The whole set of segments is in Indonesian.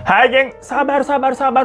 Hai geng, sabar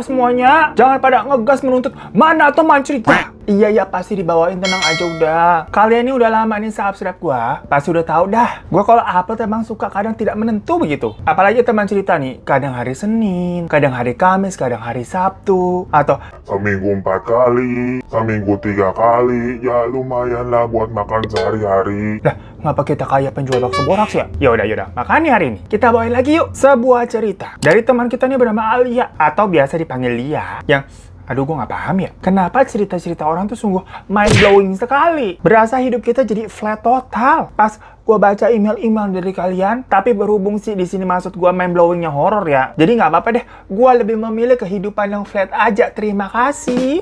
semuanya. Jangan pada ngegas menuntut mana teman cerita. Iya pasti dibawain, tenang aja udah. Kalian ini udah lama nih subscribe gua, pasti udah tahu dah. Gua kalau upload emang suka kadang tidak menentu begitu. Apalagi teman cerita nih, kadang hari Senin, kadang hari Kamis, kadang hari Sabtu, atau seminggu 4 kali, seminggu 3 kali, ya lumayan lah buat makan sehari-hari. lah ngapa kita kayak penjual bakso boraks ya? Yaudah, makanya hari ini kita bawain lagi yuk sebuah cerita dari teman kita nih bernama Alia, atau biasa dipanggil Lia, yang aduh, gue nggak paham ya. Kenapa cerita-cerita orang tuh sungguh mind-blowing sekali. Berasa hidup kita jadi flat total. Pas gue baca email-email dari kalian, tapi berhubung sih di sini maksud gue mind-blowingnya horor ya. Jadi nggak apa-apa deh. Gue lebih memilih kehidupan yang flat aja. Terima kasih.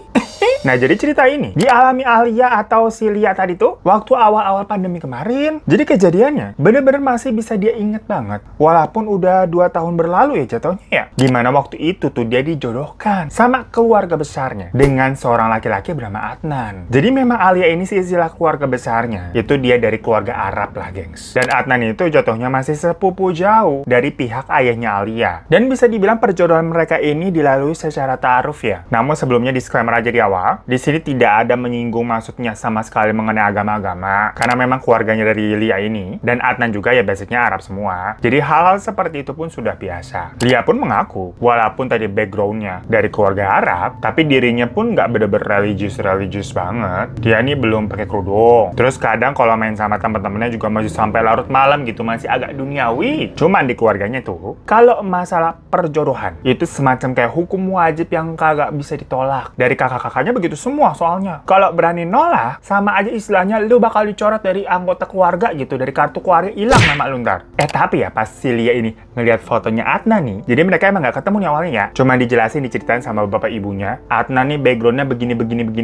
Nah, jadi cerita ini dialami Alia atau si Lia tadi tuh waktu awal-awal pandemi kemarin. Jadi kejadiannya bener-bener masih bisa dia inget banget. Walaupun udah 2 tahun berlalu ya jatuhnya ya. Dimana waktu itu tuh dia dijodohkan sama keluarga besarnya dengan seorang laki-laki bernama Adnan. Jadi memang Alia ini sih istilah keluarga besarnya itu dia dari keluarga Arab lah, gengs. Dan Adnan itu jatuhnya masih sepupu jauh dari pihak ayahnya Alia. Dan bisa dibilang perjodohan mereka ini dilalui secara ta'aruf ya. Namun sebelumnya disclaimer aja di awal, di sini tidak ada menyinggung maksudnya sama sekali mengenai agama-agama, karena memang keluarganya dari Lia ini dan Adnan juga ya basicnya Arab semua. Jadi hal-hal seperti itu pun sudah biasa. Lia pun mengaku, walaupun tadi backgroundnya dari keluarga Arab, tapi dirinya pun nggak bener-bener religius banget. Dia ini belum pakai kerudung. Terus kadang kalau main sama teman-temannya juga masih sampai larut malam gitu, masih agak duniawi. Cuman di keluarganya tuh, kalau masalah perjodohan itu semacam kayak hukum wajib yang kagak bisa ditolak. Dari kakak-kakaknya begitu semua soalnya. Kalau berani nolak, sama aja istilahnya lu bakal dicoret dari anggota keluarga gitu, dari kartu keluarga, hilang nama lu ntar. Tapi ya pas si Lia ini ngeliat fotonya Adnan nih, jadi mereka emang nggak ketemu nih awalnya ya. Cuma dijelasin, diceritain sama bapak ibunya. Adnan nih backgroundnya begini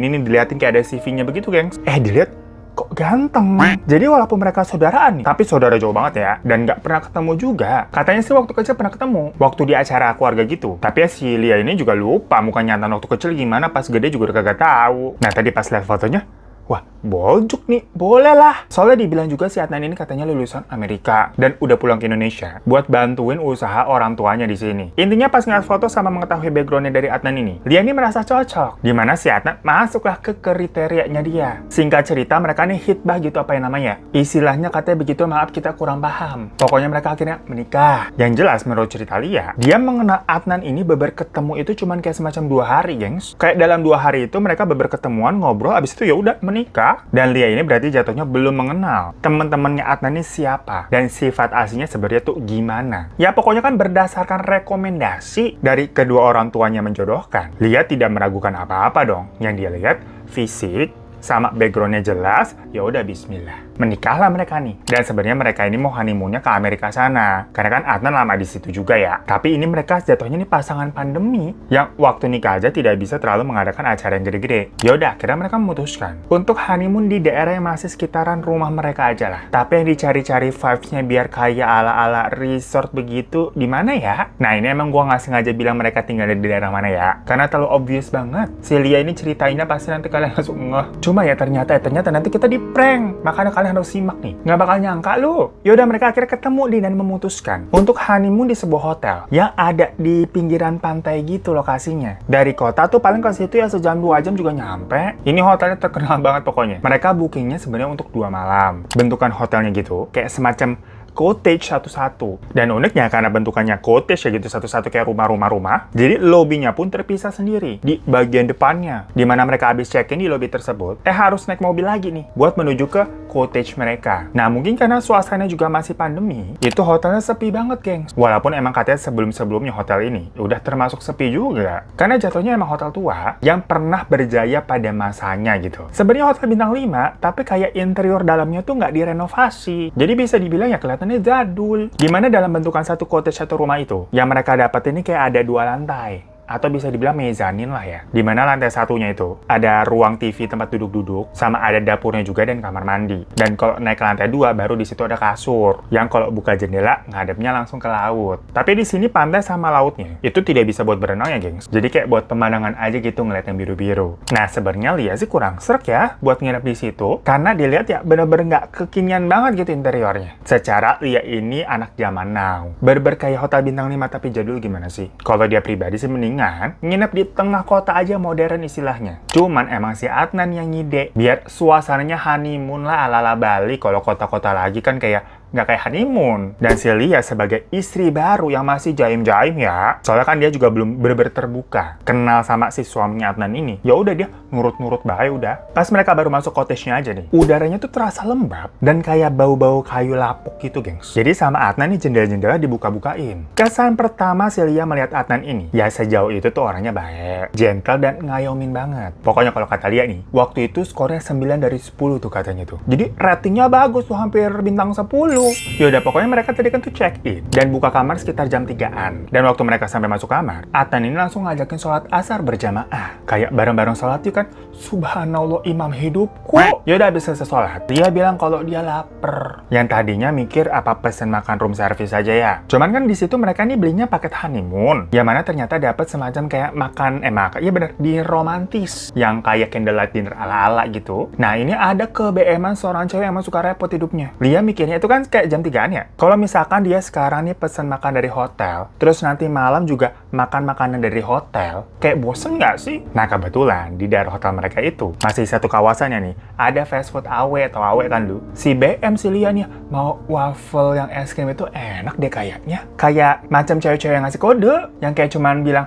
nih, diliatin kayak ada CV-nya begitu, gengs. Dilihat kok ganteng. Jadi walaupun mereka saudaraan nih, tapi saudara jauh banget ya, dan nggak pernah ketemu juga. Katanya sih waktu kecil pernah ketemu, waktu di acara keluarga gitu. Tapi ya si Lia ini juga lupa mukanya Adnan waktu kecil gimana, pas gede juga udah kagak tahu. Nah tadi pas lihat fotonya, wah, bojuk nih, boleh lah. Soalnya dibilang juga si Adnan ini katanya lulusan Amerika dan udah pulang ke Indonesia buat bantuin usaha orang tuanya di sini. Intinya pas ngeliat foto sama mengetahui backgroundnya dari Adnan ini, Lia ini merasa cocok. Dimana si Adnan masuklah ke kriterianya dia. Singkat cerita, mereka nih hitbah gitu apa yang namanya. Istilahnya katanya begitu, maaf kita kurang paham. Pokoknya mereka akhirnya menikah. Yang jelas menurut cerita Lia, dia mengenal Adnan ini beber ketemu itu cuman kayak semacam 2 hari, gengs. Kayak dalam 2 hari itu mereka beber ketemuan, ngobrol, abis itu ya udah menikah. Dan Lia ini berarti jatuhnya belum mengenal teman-temannya Adnan ini siapa dan sifat aslinya sebenarnya tuh gimana. Ya pokoknya kan berdasarkan rekomendasi dari kedua orang tuanya menjodohkan. Lia tidak meragukan apa-apa dong. Yang dia lihat fisik sama backgroundnya jelas, ya udah bismillah. Menikahlah mereka nih. Dan sebenarnya mereka ini mau honeymoonnya ke Amerika sana. Karena kan Adnan lama di situ juga ya. Tapi ini mereka jatuhnya nih pasangan pandemi yang waktu nikah aja tidak bisa terlalu mengadakan acara yang gede-gede. Yaudah, akhirnya mereka memutuskan untuk honeymoon di daerah yang masih sekitaran rumah mereka aja lah. Tapi yang dicari-cari vibes-nya biar kayak ala-ala resort begitu, di mana ya? Nah, ini emang gua nggak sengaja bilang mereka tinggal di daerah mana ya. Karena terlalu obvious banget. Si Lia ini ceritainnya pasti nanti kalian langsung ngeh. Cuma ya ternyata nanti kita di prank. Makanya kalian harus simak nih. Nggak bakal nyangka lu. Yaudah, mereka akhirnya ketemu nih dan memutuskan untuk honeymoon di sebuah hotel yang ada di pinggiran pantai gitu lokasinya. Dari kota tuh paling ke situ ya sejam 2 jam juga nyampe. Ini hotelnya terkenal banget pokoknya. Mereka bookingnya sebenarnya untuk 2 malam. Bentukan hotelnya gitu kayak semacam cottage satu-satu. Dan uniknya karena bentukannya cottage ya gitu satu-satu kayak rumah, jadi lobbynya pun terpisah sendiri di bagian depannya. Dimana mereka habis check-in di lobby tersebut, harus naik mobil lagi nih buat menuju ke cottage mereka. Nah mungkin karena suasananya juga masih pandemi, itu hotelnya sepi banget, gengs. Walaupun emang katanya sebelum-sebelumnya hotel ini udah termasuk sepi juga. Karena jatuhnya emang hotel tua yang pernah berjaya pada masanya gitu. Sebenarnya hotel bintang 5, tapi kayak interior dalamnya tuh nggak direnovasi. Jadi bisa dibilang ya kelihatannya jadul. Dimana dalam bentukan satu cottage atau rumah itu, yang mereka dapat ini kayak ada 2 lantai. atau bisa dibilang mezanin lah ya. Dimana lantai satunya itu ada ruang TV tempat duduk-duduk, sama ada dapurnya juga dan kamar mandi. Dan kalau naik ke lantai 2 baru di situ ada kasur, yang kalau buka jendela ngadepnya langsung ke laut. Tapi di sini pantai sama lautnya itu tidak bisa buat berenang ya gengs. Jadi kayak buat pemandangan aja gitu ngeliat yang biru-biru. Nah sebenarnya Lia sih kurang srek ya buat nginep di situ, karena dilihat ya bener-bener nggak kekinian banget gitu interiornya. Secara Lia ini anak zaman now, kayak hotel bintang 5 tapi jadul gimana sih? Kalau dia pribadi sih mendingan nginep di tengah kota aja modern istilahnya. Cuman emang si Adnan yang ngide biar suasananya honeymoon lah ala-ala Bali. Kalau kota-kota lagi kan kayak nggak kayak honeymoon. Dan si Lia sebagai istri baru yang masih jaim-jaim ya, soalnya kan dia juga belum bener-bener terbuka kenal sama si suaminya Adnan ini. Ya udah dia nurut-nurut baik udah. Pas mereka baru masuk cottage-nya aja nih, udaranya tuh terasa lembab dan kayak bau-bau kayu lapuk gitu gengs. Jadi sama Adnan nih jendela-jendela dibuka-bukain. Kesan pertama si Lia melihat Adnan ini, ya sejauh itu tuh orangnya baik, gentle dan ngayomin banget. Pokoknya kalau kata Lia nih, waktu itu skornya 9 dari 10 tuh katanya tuh. Jadi ratingnya bagus tuh, hampir bintang 10. Yaudah pokoknya mereka tadi kan tuh check in dan buka kamar sekitar jam 3-an. Dan waktu mereka sampai masuk kamar, Adnan ini langsung ngajakin sholat asar berjamaah. Kayak bareng-bareng sholat yuk kan. Subhanallah imam hidupku. Yaudah habis selesai sholat, dia bilang kalau dia lapar. Yang tadinya mikir apa pesen makan room service aja ya. Cuman kan di situ mereka nih belinya paket honeymoon. Yang mana ternyata dapat semacam kayak makan, iya bener, dinner romantis. Yang kayak candlelight dinner ala-ala gitu. Nah ini ada ke-BM-an seorang cewek yang emang suka repot hidupnya. Lia mikirnya itu kan kayak jam 3-an ya. Kalau misalkan dia sekarang nih pesan makan dari hotel, terus nanti malam juga makan makanan dari hotel, kayak bosen nggak sih? Nah kebetulan di daerah hotel mereka itu masih satu kawasannya nih, ada fast food AW atau AW kan lu. Si BM si Lia nih mau waffle yang es krim itu enak deh kayaknya. Kayak macam cewek-cewek yang ngasih kode, yang kayak cuman bilang,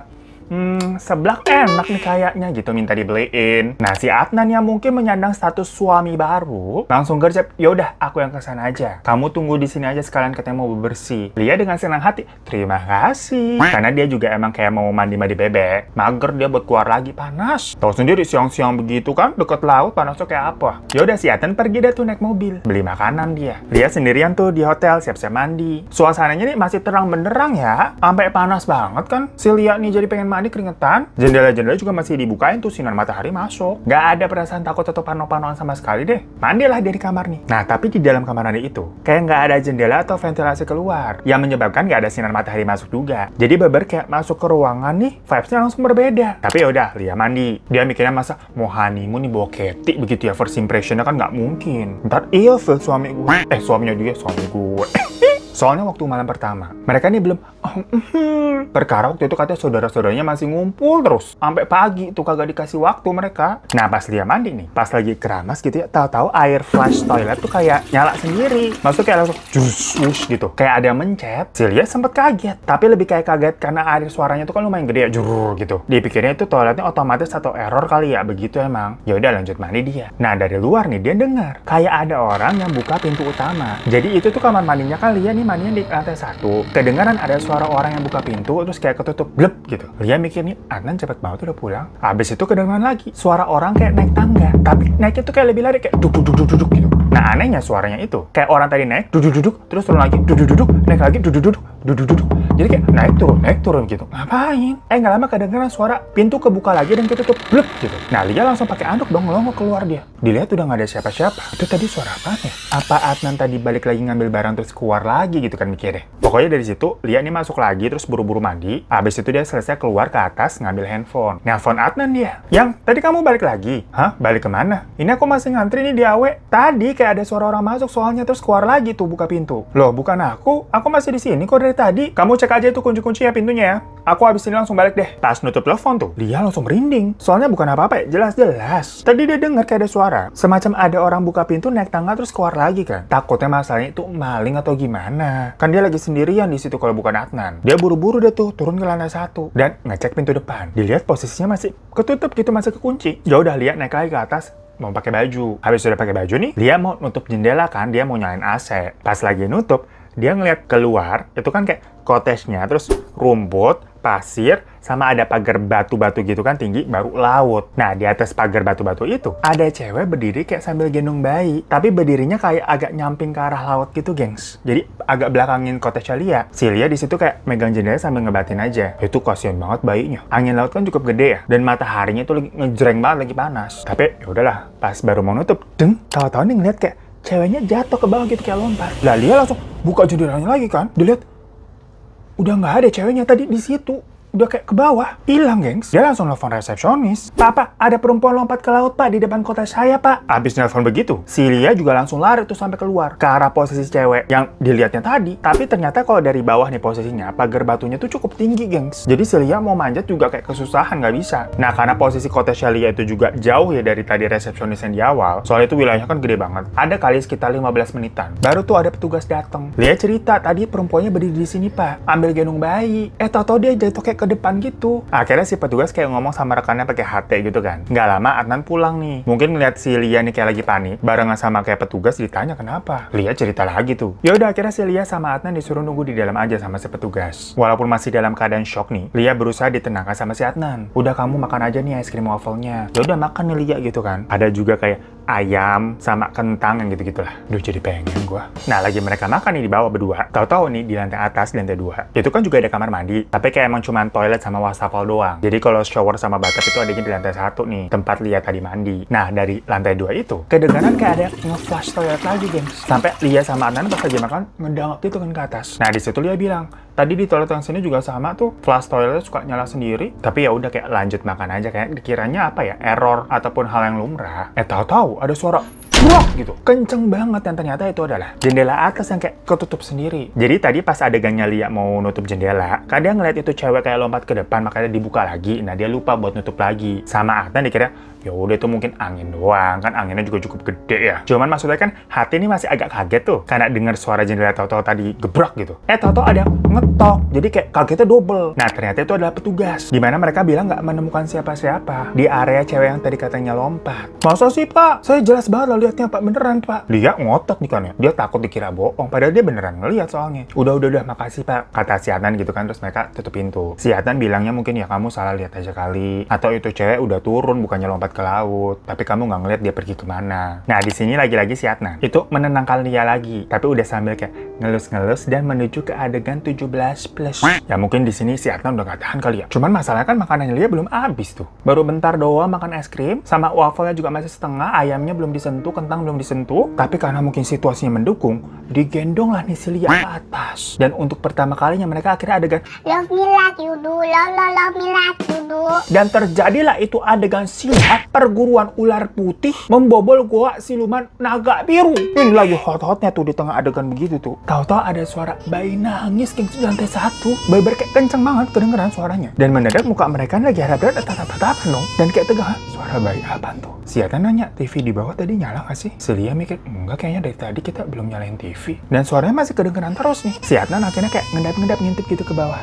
seblak enak nih kayaknya gitu, minta dibeliin. Nah si Adnan yang mungkin menyandang status suami baru langsung gercep, yaudah aku yang kesana aja, kamu tunggu di sini aja sekalian katanya mau bebersih. Lia dengan senang hati terima kasih, karena dia juga emang kayak mau mandi-mandi bebek, mager dia buat keluar lagi, panas. Tahu sendiri siang-siang begitu kan deket laut panasnya kayak apa. Yaudah si Adnan pergi dah tuh naik mobil beli makanan dia. Lia sendirian tuh di hotel siap-siap mandi. Suasananya nih masih terang benderang ya, sampai panas banget kan. Si Lia nih jadi pengen mandi keringetan. Jendela-jendela juga masih dibukain tuh, sinar matahari masuk. Gak ada perasaan takut atau pano-panoan sama sekali deh. Mandilah dari kamar nih. Nah tapi di dalam kamar mandi itu kayak nggak ada jendela atau ventilasi keluar, yang menyebabkan nggak ada sinar matahari masuk juga. Jadi beber kayak masuk ke ruangan nih, vibes-nya langsung berbeda. Tapi yaudah, Lia mandi. Dia mikirnya masa mau honeymoon nih bawa ketik begitu ya, first impression-nya kan nggak mungkin. Ntar ilfil suami gue. Suaminya dia suami gue. Soalnya waktu malam pertama, mereka nih belum perkara waktu itu katanya saudara-saudaranya masih ngumpul terus sampai pagi tuh, kagak dikasih waktu mereka. Nah pas dia mandi nih, pas lagi keramas gitu ya, tahu-tahu air flush toilet tuh kayak nyala sendiri. Maksudnya kayak langsung jus gitu, kayak ada yang mencet. Si Lia sempet kaget, tapi lebih kayak kaget karena air suaranya tuh kan lumayan gede ya, jurur gitu. Dipikirnya itu toiletnya otomatis atau error kali ya, begitu emang. Ya udah lanjut mandi dia. Nah dari luar nih dia dengar kayak ada orang yang buka pintu utama. Jadi itu tuh kamar mandinya kali ya nih, mandinya di lantai 1. Kedengaran ada suara orang yang buka pintu terus kayak ketutup blep gitu. Lia mikir nih Adnan cepet banget udah pulang. Habis itu kedengaran lagi suara orang kayak naik tangga, tapi naiknya tuh kayak lebih lari, kayak duduk gitu. Nah anehnya suaranya itu kayak orang tadi naik duduk terus turun lagi duduk naik lagi duduk. Jadi kayak naik turun gitu. Ngapain? Nggak lama kedengaran suara pintu kebuka lagi dan ketutup blep gitu. Nah Lia langsung pakai anduk dong, ngelongok keluar dia. Dilihat udah nggak ada siapa-siapa. Itu tadi suara apa ya? Apa Adnan tadi balik lagi ngambil barang terus keluar lagi gitu kan mikir deh. Pokoknya dari situ Lia ini masuk lagi terus buru-buru mandi. Habis itu dia selesai keluar ke atas ngambil handphone. Nelfon Adnan dia. Yang tadi kamu balik lagi? Hah? Balik kemana? Ini aku masih ngantri nih di AW. Tadi kayak ada suara orang masuk soalnya terus keluar lagi tuh buka pintu. Loh bukan aku masih di sini kok dari tadi. Kamu cek aja itu kunci-kunci ya pintunya ya. Aku habis ini langsung balik deh. Pas nutup telepon tuh, Lia langsung merinding. Soalnya bukan apa-apa ya, jelas-jelas. Tadi dia dengar kayak ada suara. Semacam ada orang buka pintu naik tangga terus keluar lagi kan. Takutnya masalahnya itu maling atau gimana. Kan dia lagi sendirian di situ kalau bukan Adnan. Dia buru-buru deh tuh turun ke lantai 1 dan ngecek pintu depan. Dilihat posisinya masih ketutup gitu, masih kekunci. Ya udah Lia naik lagi ke atas. Mau pakai baju. Habis sudah pakai baju nih, Lia mau nutup jendela kan, dia mau nyalain AC. Pas lagi nutup, dia ngeliat keluar, itu kan kayak cottage-nya, terus rumput, pasir, sama ada pagar batu-batu gitu kan tinggi, baru laut. Nah, di atas pagar batu-batu itu, ada cewek berdiri kayak sambil gendong bayi. Tapi berdirinya kayak agak nyamping ke arah laut gitu, gengs. Jadi, agak belakangin cottage Lia. Si Lia di situ kayak megang jendela sambil ngebatin aja. Itu kasihan banget bayinya. Angin laut kan cukup gede ya. Dan mataharinya tuh lagi ngejreng banget, lagi panas. Tapi, ya udahlah, pas baru mau nutup, tahu-tahu nih ngeliat kayak ceweknya jatuh ke bawah gitu kayak lompat. Lah, Lia langsung buka jendelanya lagi kan. Dilihat, udah nggak ada ceweknya tadi di situ. Udah kayak ke bawah, hilang, gengs. Dia langsung nelfon resepsionis. Pak, ada perempuan lompat ke laut, Pak, di depan kota saya, Pak. Abis nelfon begitu, si Lia juga langsung lari tuh sampai keluar ke arah posisi cewek yang dilihatnya tadi. Tapi ternyata kalau dari bawah nih posisinya, pagar batunya tuh cukup tinggi, gengs. Jadi si Lia mau manjat juga kayak kesusahan, nggak bisa. Nah, karena posisi kota Lia itu juga jauh ya dari tadi resepsionis yang di awal, soalnya itu wilayahnya kan gede banget. Ada kali sekitar 15 menitan. Baru tuh ada petugas datang. Lia cerita, tadi perempuannya berdiri di sini, Pak, ambil gendong bayi. Tau-tau dia jatuh kayak ke depan gitu. Akhirnya si petugas kayak ngomong sama rekannya pakai HT gitu kan. Nggak lama Adnan pulang nih. Mungkin ngeliat si Lia nih kayak lagi panik. Barengan sama kayak petugas ditanya kenapa. Lia cerita lagi tuh. Ya udah akhirnya si Lia sama Adnan disuruh nunggu di dalam aja sama si petugas. Walaupun masih dalam keadaan shock nih, Lia berusaha ditenangkan sama si Adnan. Udah kamu makan aja nih es krim wafelnya. Ya udah makan nih Lia gitu kan. Ada juga kayak ayam sama kentang yang gitu-gitulah. Duh jadi pengen gua. Nah lagi mereka makan nih di bawah berdua. Tahu-tahu nih di lantai atas, di lantai 2. Itu kan juga ada kamar mandi. Tapi kayak emang cuman toilet sama wastafel doang. Jadi kalau shower sama bathtub itu adanya di lantai 1 nih. Tempat Lia tadi mandi. Nah dari lantai 2 itu, kedengaran kayak ada nge-flash toilet lagi, gengs. Sampai Lia sama Adnan pas lagi makan ngedangak gitu kan ke atas. Nah di situ Lia bilang, tadi di toilet yang sini juga sama tuh, flash toilet suka nyala sendiri. Tapi ya udah kayak lanjut makan aja, kayak dikiranya apa ya, error ataupun hal yang lumrah. Tahu-tahu ada suara brok gitu, kenceng banget, dan ternyata itu adalah jendela atas yang kayak ketutup sendiri. Jadi tadi pas adegannya Lia mau nutup jendela, kan dia ngeliat itu cewek kayak lompat ke depan, makanya dibuka lagi. Nah dia lupa buat nutup lagi. Sama Adnan dikira ya udah itu mungkin angin doang, kan anginnya juga cukup gede ya. Cuman maksudnya kan hati ini masih agak kaget tuh karena dengar suara jendela tahu-tahu tadi gebrak gitu. Tahu-tahu ada yang ngetok, jadi kayak kagetnya double. Nah ternyata itu adalah petugas, dimana mereka bilang nggak menemukan siapa-siapa di area cewek yang tadi katanya lompat. Masa sih Pak? Saya jelas banget lah liatnya Pak, beneran Pak. Lia ngotot nih kan ya, dia takut dikira bohong, padahal dia beneran ngeliat soalnya. Udah makasih Pak, kata si Adnan gitu kan, terus mereka tutup pintu. Si Adnan bilangnya mungkin ya kamu salah lihat aja kali, atau itu cewek udah turun bukannya lompat ke laut, tapi kamu nggak ngeliat dia pergi kemana. Nah di sini lagi-lagi si Adnan itu menenangkan Lia lagi, tapi udah sambil kayak ngelus-ngelus dan menuju ke adegan 17+. Ya mungkin di sini si Adnan udah gak tahan kali ya. Cuman masalahnya kan makanannya Lia belum habis tuh. Baru bentar doang makan es krim, sama wafelnya juga masih setengah, ayamnya belum disentuh, kentang belum disentuh. Tapi karena mungkin situasinya mendukung, digendong lah nih si Lia ke atas. Dan untuk pertama kalinya mereka akhirnya adegan love me like you do, love me like you do. Dan terjadilah itu adegan silat perguruan ular putih membobol goa siluman naga biru. Ini lagi hot-hotnya tuh di tengah adegan begitu tuh. Tahu-tahu ada suara bayi nangis di lantai 1. Bayi kayak kenceng banget kedengeran suaranya. Dan mendadak muka mereka lagi harap-harap tatap-tatapan dong. Dan kayak tegang, suara bayi apaan tuh? Si Adnan nanya, TV di bawah tadi nyala nggak sih? Si Lia mikir, enggak kayaknya dari tadi kita belum nyalain TV. Dan suaranya masih kedengeran terus nih. Si Adnan akhirnya kayak ngedap-ngedap ngintip gitu ke bawah.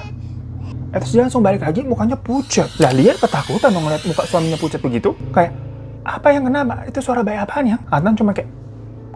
Terus dia langsung balik lagi, mukanya pucat. Lah Lia ketakutan dong ngeliat muka suaminya pucat begitu. Kayak, apa yang kenapa? Itu suara bayi apaan ya? Adnan cuma kayak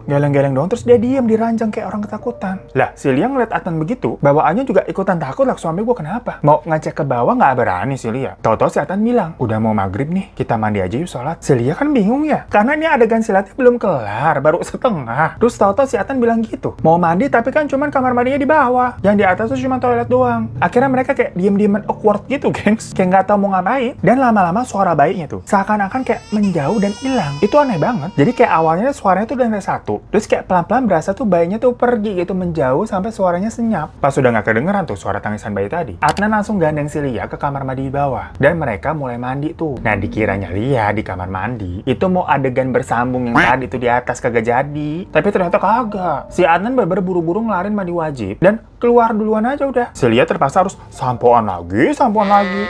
geleng-geleng doang, terus dia diem di ranjang kayak orang ketakutan. Lah, si Lia ngeliat Adnan begitu, bawaannya juga ikutan takut lah, suami gue kenapa? Mau ngecek ke bawah nggak berani si Lia. Tahu-tahu si Adnan bilang, udah mau maghrib nih, kita mandi aja yuk sholat. Si Lia kan bingung ya, karena ini adegan silatnya belum kelar, baru setengah. Terus tahu-tahu si Adnan bilang gitu, mau mandi tapi kan cuman kamar mandinya di bawah, yang di atas tuh cuma toilet doang. Akhirnya mereka kayak diem-dieman awkward gitu, gengs, kayak nggak tahu mau ngapain. Dan lama-lama suara bayinya tuh seakan-akan kayak menjauh dan hilang. Itu aneh banget. Jadi kayak awalnya suaranya tuh dari lantai 1. Terus kayak pelan-pelan berasa tuh bayinya tuh pergi gitu, menjauh sampai suaranya senyap. Pas udah nggak kedengeran tuh suara tangisan bayi tadi, Adnan langsung gandeng si Lia ke kamar mandi di bawah. Dan mereka mulai mandi tuh. Nah dikiranya Lia di kamar mandi itu mau adegan bersambung yang tadi tuh di atas kagak jadi. Tapi ternyata kagak. Si Adnan bener-bener buru-buru ngelarin mandi wajib dan keluar duluan aja udah. Si Lia terpaksa harus sampoan lagi.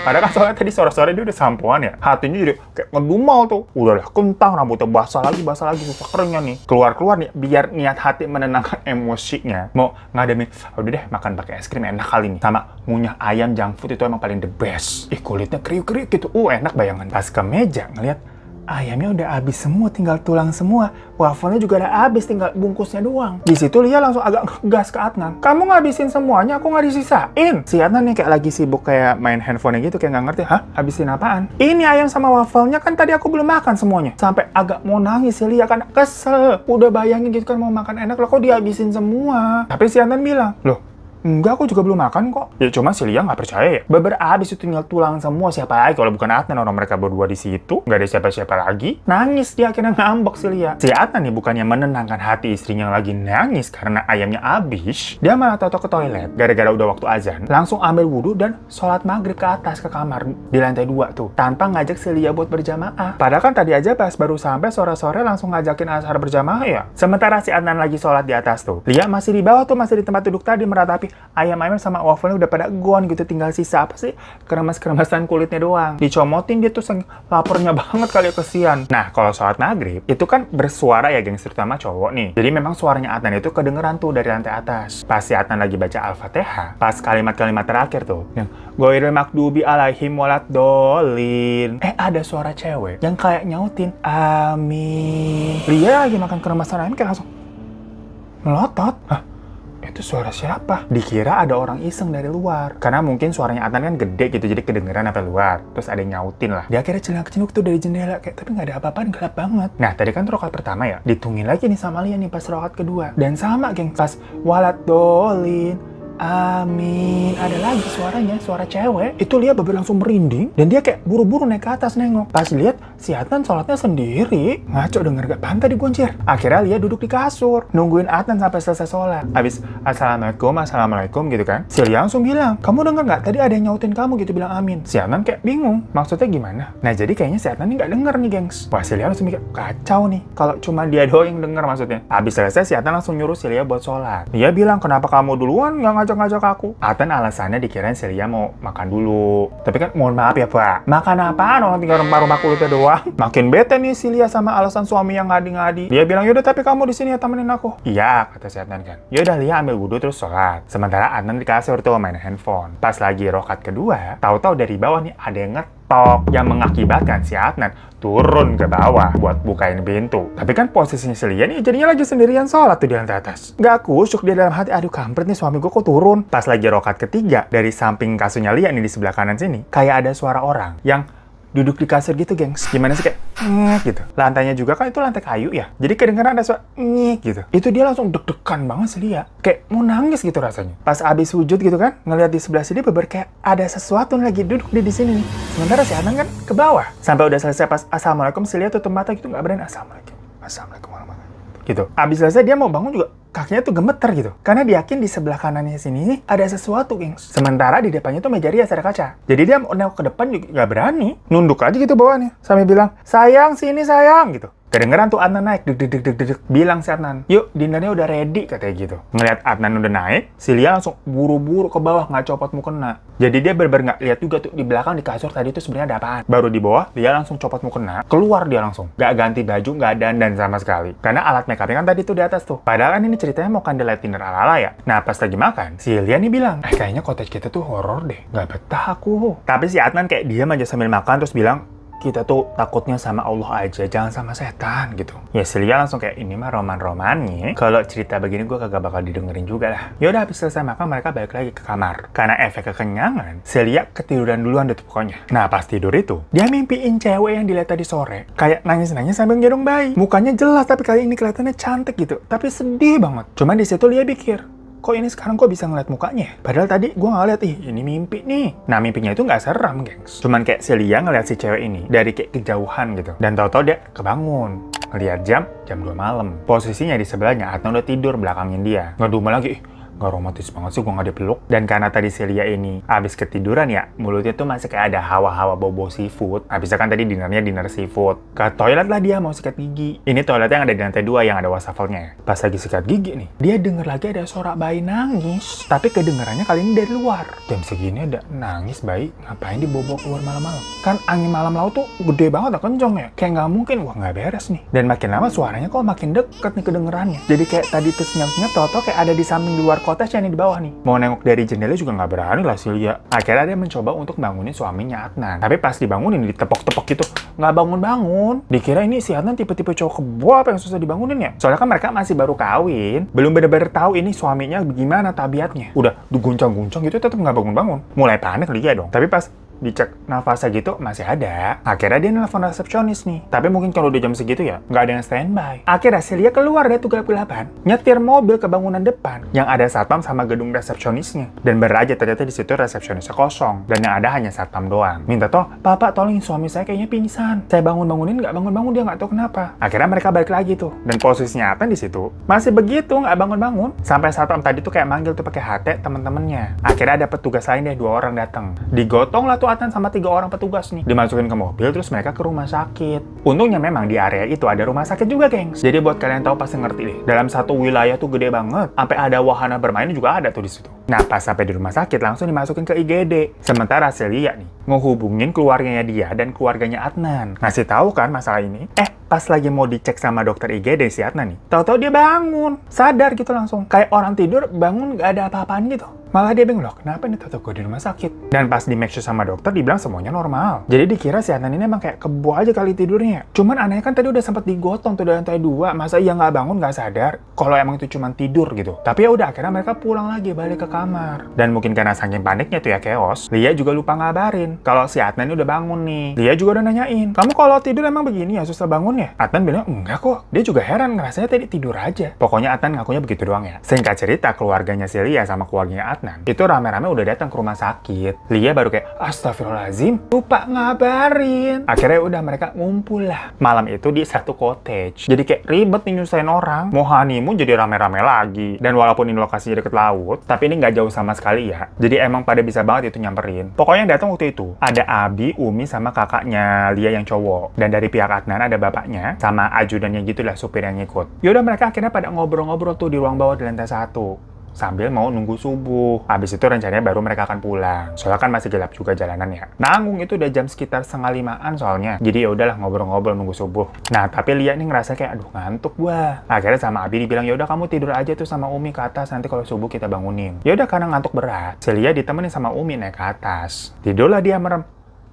Padahal kan soalnya tadi sore-sore dia udah sampoan ya. Hatinya jadi kayak ngedumal tuh. Udahlah kentang, rambutnya basah lagi, susah keringnya nih. Keluar nih, biar niat hati menenangkan emosinya. Mau ngademin, udah deh makan pakai es krim enak kali nih. Sama ngunyah ayam junk food itu emang paling the best. Kulitnya kriuk-kriuk gitu. Enak bayangan. Pas ke meja ngeliat ayamnya udah habis semua, tinggal tulang semua. Wafelnya juga udah habis, tinggal bungkusnya doang. Di situ Lia langsung agak ngegas ke Adnan. Kamu ngabisin semuanya, aku nggak disisain. Si Adnan nih kayak lagi sibuk kayak main handphonenya gitu, kayak nggak ngerti. Hah? Habisin apaan? Ini ayam sama wafelnya kan tadi aku belum makan semuanya. Sampai agak mau nangis si Lia kan kesel. Udah bayangin gitu kan mau makan enak, loh kok dihabisin semua. Tapi si Adnan bilang, loh, enggak, aku juga belum makan kok. Ya cuma si Lia nggak percaya ya. Beber abis itu tinggal tulang semua, siapa lagi kalau bukan Adnan, orang mereka berdua di situ. Nggak ada siapa-siapa lagi. Nangis dia akhirnya ngambek si Lia. Si Adnan nih bukannya menenangkan hati istrinya yang lagi nangis karena ayamnya habis. Dia malah toto ke toilet gara-gara udah waktu azan. Langsung ambil wudhu dan sholat maghrib ke atas ke kamar di lantai 2 tuh. Tanpa ngajak si Lia buat berjamaah. Padahal kan tadi aja pas baru sampai sore-sore langsung ngajakin ashar berjamaah ya. Sementara si Adnan lagi sholat di atas tuh. Lia masih di bawah tuh, masih di tempat duduk tadi meratapi ayam-ayam sama wafelnya udah pada gone gitu, tinggal sisa apa sih? Keremas-keremasan kulitnya doang. Dicomotin dia tuh laparnya banget kali, kesian. Nah, kalau sholat maghrib itu kan bersuara ya gengs, terutama cowok nih. Jadi memang suaranya Adnan itu kedengeran tuh dari lantai atas. Pas si Adnan lagi baca Al-Fatihah, pas kalimat-kalimat terakhir tuh, yang ghairil maghdubi alaihim waladdallin. Ada suara cewek yang kayak nyautin amin. Lia lagi makan keremasan ayam kayak langsung melotot. Hah? Itu suara siapa? Dikira ada orang iseng dari luar. Karena mungkin suaranya Adnan kan gede gitu, jadi kedengeran sampai luar. Terus ada yang nyautin lah. Dia akhirnya celak-celuk tuh dari jendela, kayak tapi nggak ada apa-apaan, gelap banget. Nah, tadi kan rokat pertama ya. Ditungguin lagi nih sama Lia nih pas rokat kedua. Dan sama geng, pas waladdallin amin, ada lagi suaranya, suara cewek. Itu Lia beber langsung merinding dan dia kayak buru-buru naik ke atas nengok. Pas lihat si Adnan sholatnya sendiri. Ngaco, denger gak pantai digoncir. Akhirnya Lia duduk di kasur nungguin Adnan sampai selesai sholat. Habis assalamualaikum gitu kan, si Lia langsung bilang, kamu denger gak tadi ada yang nyautin kamu gitu, bilang amin. Si Adnan kayak bingung, maksudnya gimana? Nah jadi kayaknya si Adnan ini gak denger nih gengs. Wah, si Lia langsung mikir, kacau nih kalau cuma dia doang yang denger maksudnya. Habis selesai si Adnan langsung nyuruh si Lia buat sholat. Dia bilang, kenapa kamu duluan nggak ngajak aku? Adnan alasannya dikirain si Lia mau makan dulu. Tapi kan mohon maaf ya Pak, makan apaan, orang tinggal rempah-rempah kulitnya doang. Makin bete nih si Lia sama alasan suami yang ngadi-ngadi. Dia bilang, yaudah tapi kamu di sini ya temenin aku. Iya, kata si Adnan kan. Yaudah, Lia ambil wudhu terus sholat. Sementara Adnan di kasur tuh main handphone. Pas lagi rokat kedua, tahu-tahu dari bawah nih ada yang ngetok yang mengakibatkan si Adnan turun ke bawah buat bukain pintu. Tapi kan posisinya si Lia nih jadinya lagi sendirian sholat tuh di lantai atas. Gak kusyuk dia dalam hati, aduh kampret nih suami gue kok turun. Pas lagi rokat ketiga, dari samping kasurnya Lia nih di sebelah kanan sini, kayak ada suara orang yang duduk di kasur gitu gengs. Gimana sih, kayak gitu. Lantainya juga kan itu lantai kayu ya. Jadi kedengeran ada suara gitu. Itu dia langsung deg-degan banget sih Lia. Kayak mau nangis gitu rasanya. Pas abis sujud gitu kan, ngeliat di sebelah sini beber kayak ada sesuatu lagi duduk di sini nih. Sementara si Adnan kan ke bawah. Sampai udah selesai pas assalamualaikum, si Lia tutup mata gitu, nggak berani assalamualaikum warahmatullahi gitu. Abis selesai dia mau bangun juga kakinya tuh gemeter gitu. Karena dia yakin di sebelah kanannya sini ada sesuatu, gengs. Sementara di depannya tuh meja rias ada kaca. Jadi dia mau nengok ke depan juga nggak berani. Nunduk aja gitu bawahnya. Sampai bilang, sayang sini sayang gitu. Kedengeran tuh Adnan naik, deg. Bilang si Adnan, yuk dinernya udah ready, katanya gitu. Ngeliat Adnan udah naik, si Lia langsung buru-buru ke bawah, nggak copot mukena. Jadi dia bener-bener nggak lihat juga tuh di belakang di kasur tadi tuh sebenarnya ada apaan. Baru di bawah, dia langsung copot mukena, keluar dia langsung. Nggak ganti baju, nggak dandan sama sekali. Karena alat makeupnya kan tadi tuh di atas tuh. Padahal kan ini ceritanya mau candlelight dinner ala-ala ya. Nah pas lagi makan, si Lia nih bilang, kayaknya cottage kita tuh horor deh, nggak betah aku. Tapi si Adnan kayak diam aja sambil makan terus bilang, kita tuh takutnya sama Allah aja, jangan sama setan gitu. Ya si Lia langsung kayak, ini mah roman-romannya. Kalau cerita begini gue kagak bakal didengerin juga lah. Yaudah habis selesai makan mereka balik lagi ke kamar. Karena efek kekenyangan, si Lia ketiduran duluan deh tuh pokoknya. Nah pas tidur itu, dia mimpiin cewek yang dilihat tadi sore. Kayak nangis-nangis sambil gendong bayi. Mukanya jelas tapi kali ini kelihatannya cantik gitu. Tapi sedih banget. Cuman di situ Lia pikir, kok ini sekarang kok bisa ngeliat mukanya? Padahal tadi gue nggak lihat, ini mimpi nih. Nah mimpinya itu nggak seram, gengs. Cuman kayak si Lia ngeliat si cewek ini dari kayak kejauhan gitu. Dan tahu-tahu dia kebangun. Ngeliat jam 2 malam. Posisinya di sebelahnya, Adnan udah tidur belakangin dia. Ngedumel lagi, nggak romantis banget sih gue nggak dipeluk. Dan karena tadi si Lia ini abis ketiduran ya, mulutnya tuh masih kayak ada hawa-hawa bobo seafood. Abisnya kan tadi dinernya dinner seafood. Ke toilet lah dia mau sikat gigi. Ini toilet yang ada di lantai 2 yang ada wastafelnya. Pas lagi sikat gigi nih, dia denger lagi ada suara bayi nangis. Tapi kedengarannya kali ini dari luar. Jam segini ada nangis bayi, ngapain dibawa keluar malam-malam? Kan angin malam laut tuh gede banget, kenceng ya. Kayak nggak mungkin, wah nggak beres nih. Dan makin lama suaranya kok makin deket nih kedengerannya. Jadi kayak tadi tuh senyap-senyap, tau-tau kayak ada di samping luar cottage yang di bawah nih. Mau nengok dari jendela juga nggak berani lah si Lia. Akhirnya dia mencoba untuk bangunin suaminya Adnan. Tapi pas dibangunin, ditepok-tepok gitu, nggak bangun-bangun. Dikira ini si Adnan tipe-tipe cowok kebo apa yang susah dibangunin ya? Soalnya kan mereka masih baru kawin, belum bener-bener tahu ini suaminya gimana tabiatnya. Udah diguncang-guncang gitu tetap nggak bangun-bangun. Mulai panik Lia dong. Tapi pas dicek nafasnya gitu masih ada. Akhirnya dia nelfon resepsionis nih. Tapi mungkin kalau udah jam segitu ya nggak ada yang standby. Akhirnya si Lia keluar dari gelap-gelapan, nyetir mobil ke bangunan depan yang ada satpam sama gedung resepsionisnya. Dan bener aja ternyata di situ resepsionisnya kosong dan yang ada hanya satpam doang. Minta Bapak tolongin suami saya kayaknya pingsan. Saya bangun-bangunin nggak bangun-bangun, dia nggak tahu kenapa. Akhirnya mereka balik lagi tuh. Dan posisinya Adnan di situ masih begitu nggak bangun-bangun. Sampai satpam tadi tuh kayak manggil tuh pakai HT temen-temennya. Akhirnya ada petugas lain deh, 2 orang datang. Digotong lah tuh Adnan sama 3 orang petugas nih. Dimasukin ke mobil terus mereka ke rumah sakit. Untungnya memang di area itu ada rumah sakit juga, gengs. Jadi buat kalian tahu pasti ngerti deh. Dalam satu wilayah tuh gede banget. Sampai ada wahana bermain juga ada tuh di situ. Nah, pas sampai di rumah sakit langsung dimasukin ke IGD. Sementara si Lia nih ngehubungin keluarganya dia dan keluarganya Adnan. Ngasih tahu kan masalah ini. Pas lagi mau dicek sama dokter IGD si Adnan nih, tahu-tahu dia bangun, sadar gitu langsung. Kayak orang tidur bangun nggak ada apa-apaan gitu. Malah dia bingung loh, kenapa nih tahu-tahu gue di rumah sakit? Dan pas di make sure sama dokter, dibilang semuanya normal. Jadi dikira si Adnan ini emang kayak kebo aja kali tidurnya. Cuman anehnya kan tadi udah sempat digotong tuh dari lantai 2, masa iya nggak bangun nggak sadar? Kalau emang itu cuma tidur gitu. Tapi ya udah akhirnya mereka pulang lagi balik ke kamar. Dan mungkin karena saking paniknya tuh ya chaos, Lia juga lupa ngabarin kalau si Adnan ini udah bangun nih. Lia juga udah nanyain, kamu kalau tidur emang begini ya susah bangun ya? Adnan bilang enggak kok. Dia juga heran ngerasanya tadi tidur aja. Pokoknya Adnan ngakunya begitu doang ya. Singkat cerita, keluarganya si Lia sama keluarganya Adnan itu rame-rame udah datang ke rumah sakit. Lia baru kayak astagfirullahaladzim, lupa ngabarin. Akhirnya udah mereka ngumpul lah malam itu di satu cottage. Jadi kayak ribet nih nyusahin orang. Mau honeymoon jadi rame-rame lagi. Dan walaupun ini lokasinya deket laut, tapi ini nggak jauh sama sekali ya. Jadi emang pada bisa banget itu nyamperin. Pokoknya yang datang waktu itu ada Abi, Umi sama kakaknya Lia yang cowok. Dan dari pihak Adnan ada bapaknya sama ajudannya gitulah, supir yang ngikut. Yaudah mereka akhirnya pada ngobrol-ngobrol tuh di ruang bawah di lantai 1 sambil mau nunggu subuh. Habis itu rencananya baru mereka akan pulang. Soalnya kan masih gelap juga jalanan ya. Nanggung itu udah jam sekitar 4:30 soalnya. Jadi ya udahlah ngobrol-ngobrol nunggu subuh. Nah, tapi Lia nih ngerasa kayak aduh ngantuk gua. Akhirnya sama Abi dibilang ya udah kamu tidur aja tuh sama Umi ke atas, nanti kalau subuh kita bangunin. Ya udah karena ngantuk berat, si Lia ditemenin sama Umi naik ke atas. Tidurlah dia merem.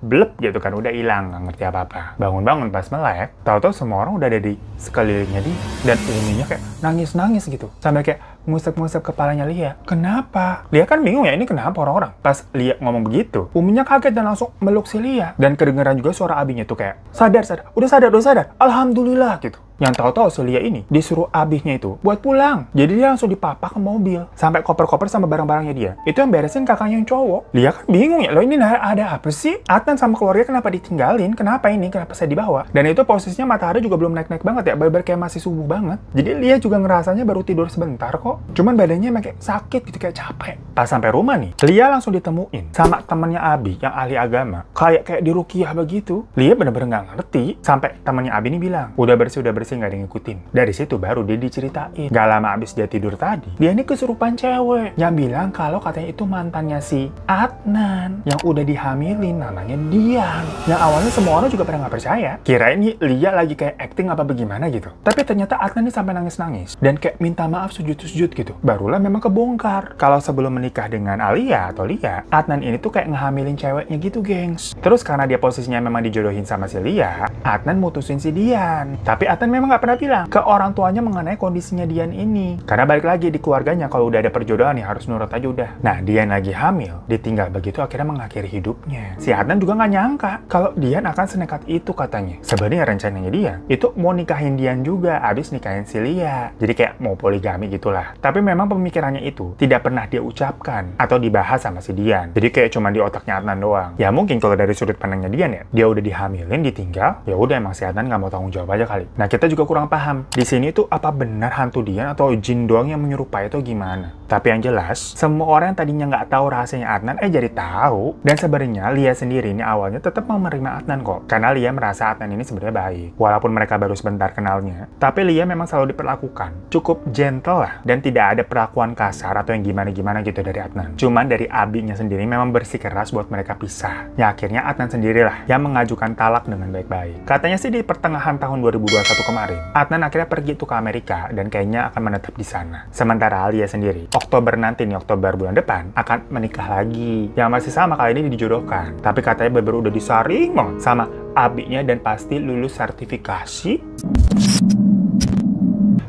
Blep gitu kan, udah hilang, nggak ngerti apa-apa. Bangun-bangun pas melek, tahu-tahu semua orang udah ada di sekelilingnya dia. Dan Uminya kayak nangis-nangis gitu. Sampai kayak ngusap-ngusap kepalanya Lia. Kenapa? Lia kan bingung ya, ini kenapa orang-orang? Pas Lia ngomong begitu, Uminya kaget dan langsung meluk si Lia. Dan kedengeran juga suara Abinya tuh kayak, sadar, udah sadar, alhamdulillah gitu. Yang tahu-tahu si Lia ini disuruh Abihnya itu buat pulang. Jadi dia langsung dipapah ke mobil. Sampai koper-koper sama barang-barangnya dia. Itu yang beresin kakaknya yang cowok. Lia kan bingung ya, loh ini ada apa sih? Adnan sama keluarga kenapa ditinggalin? Kenapa ini? Kenapa saya dibawa? Dan itu posisinya matahari juga belum naik-naik banget ya. Bener-bener kayak masih subuh banget. Jadi Lia juga ngerasanya baru tidur sebentar kok. Cuman badannya emang kayak sakit gitu, kayak capek. Pas sampai rumah nih, Lia langsung ditemuin sama temennya Abi yang ahli agama. Kayak diruqyah begitu. Lia bener-bener nggak ngerti. Sampai temennya Abi ini bilang, udah bersih, nggak ada yang ngikutin. Dari situ baru dia diceritain. Gak lama abis dia tidur tadi, dia ini kesurupan cewek yang bilang kalau katanya itu mantannya si Adnan yang udah dihamilin, namanya Dian. Yang awalnya semua orang juga pada nggak percaya. Kirain nih Lia lagi kayak acting apa bagaimana gitu. Tapi ternyata Adnan ini sampai nangis-nangis dan kayak minta maaf sujud-sujud gitu. Barulah memang kebongkar kalau sebelum menikah dengan Alia atau Lia, Adnan ini tuh kayak ngehamilin ceweknya gitu, gengs. Terus karena dia posisinya memang dijodohin sama si Lia, Adnan mutusin si Dian. Tapi Adnan memang nggak pernah bilang ke orang tuanya mengenai kondisinya Dian ini. Karena balik lagi di keluarganya kalau udah ada perjodohan ya harus nurut aja udah. Nah, Dian lagi hamil, ditinggal begitu akhirnya mengakhiri hidupnya. Si Adnan juga nggak nyangka kalau Dian akan senekat itu katanya. Sebenarnya rencananya dia itu mau nikahin Dian juga, abis nikahin si Lia. Jadi kayak mau poligami gitulah. Tapi memang pemikirannya itu tidak pernah dia ucapkan atau dibahas sama si Dian. Jadi kayak cuma di otaknya Adnan doang. Ya mungkin kalau dari sudut pandangnya Dian ya, dia udah dihamilin, ditinggal, ya udah emang si Adnan nggak mau tanggung jawab aja kali. Nah, kita juga kurang paham di sini tuh apa benar hantu Dian atau jin doang yang menyerupai itu gimana. Tapi yang jelas semua orang yang tadinya nggak tahu rahasianya Adnan jadi tahu. Dan sebenarnya Lia sendiri ini awalnya tetap mau menerima Adnan kok, karena Lia merasa Adnan ini sebenarnya baik walaupun mereka baru sebentar kenalnya. Tapi Lia memang selalu diperlakukan cukup gentle lah dan tidak ada perlakuan kasar atau yang gimana-gimana gitu dari Adnan. Cuman dari Abinya sendiri memang bersikeras buat mereka pisah. Ya akhirnya Adnan sendirilah yang mengajukan talak dengan baik-baik. Katanya sih di pertengahan tahun 2021 kemarin Adnan akhirnya pergi tuh ke Amerika dan kayaknya akan menetap di sana. Sementara Lia sendiri, Oktober nanti nih, Oktober bulan depan, akan menikah lagi. Yang masih sama, kali ini dijodohkan. Tapi katanya baru udah disaring banget sama abinya dan pasti lulus sertifikasi.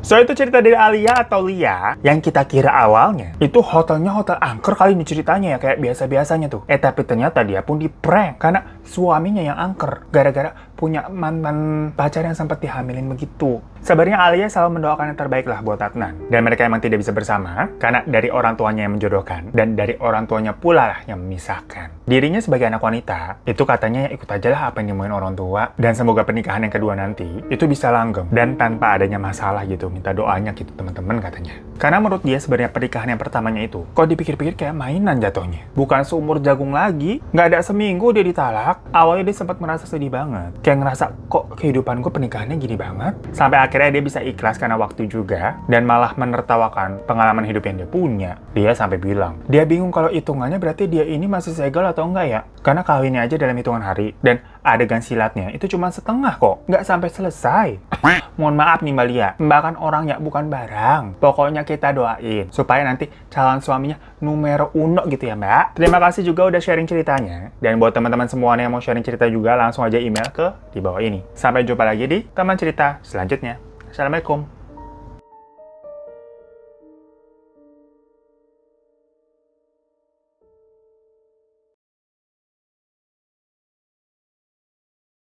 So, itu cerita dari Alia atau Lia yang kita kira awalnya itu hotelnya hotel angker kali ini ceritanya ya, kayak biasa-biasanya tuh. Tapi ternyata dia pun di-prank karena suaminya yang angker gara-gara punya mantan pacar yang sempat dihamilin begitu. Sebenarnya Alia selalu mendoakan yang terbaik lah buat Adnan. Dan mereka emang tidak bisa bersama karena dari orang tuanya yang menjodohkan dan dari orang tuanya pula lah yang memisahkan. Dirinya sebagai anak wanita, itu katanya ikut aja lah apa yang dimauin orang tua. Dan semoga pernikahan yang kedua nanti itu bisa langgeng dan tanpa adanya masalah gitu. Minta doanya gitu teman-teman katanya. Karena menurut dia sebenarnya pernikahan yang pertamanya itu kok dipikir-pikir kayak mainan jatuhnya. Bukan seumur jagung lagi. Nggak ada seminggu dia ditalak. Awalnya dia sempat merasa sedih banget. Kayak ngerasa kok kehidupan gue pernikahannya gini banget. Sampai akhirnya dia bisa ikhlas karena waktu juga. Dan malah menertawakan pengalaman hidup yang dia punya. Dia sampai bilang, dia bingung kalau hitungannya berarti dia ini masih segel atau enggak ya. Karena kawinnya aja dalam hitungan hari. Dan adegan silatnya itu cuma setengah kok. Nggak sampai selesai. Mohon maaf nih Mbak Lia. Mbak kan orangnya bukan barang. Pokoknya kita doain supaya nanti calon suaminya numero uno gitu ya Mbak. Terima kasih juga udah sharing ceritanya. Dan buat teman-teman semuanya yang mau sharing cerita juga langsung aja email ke di bawah ini. Sampai jumpa lagi di teman cerita selanjutnya. Assalamualaikum.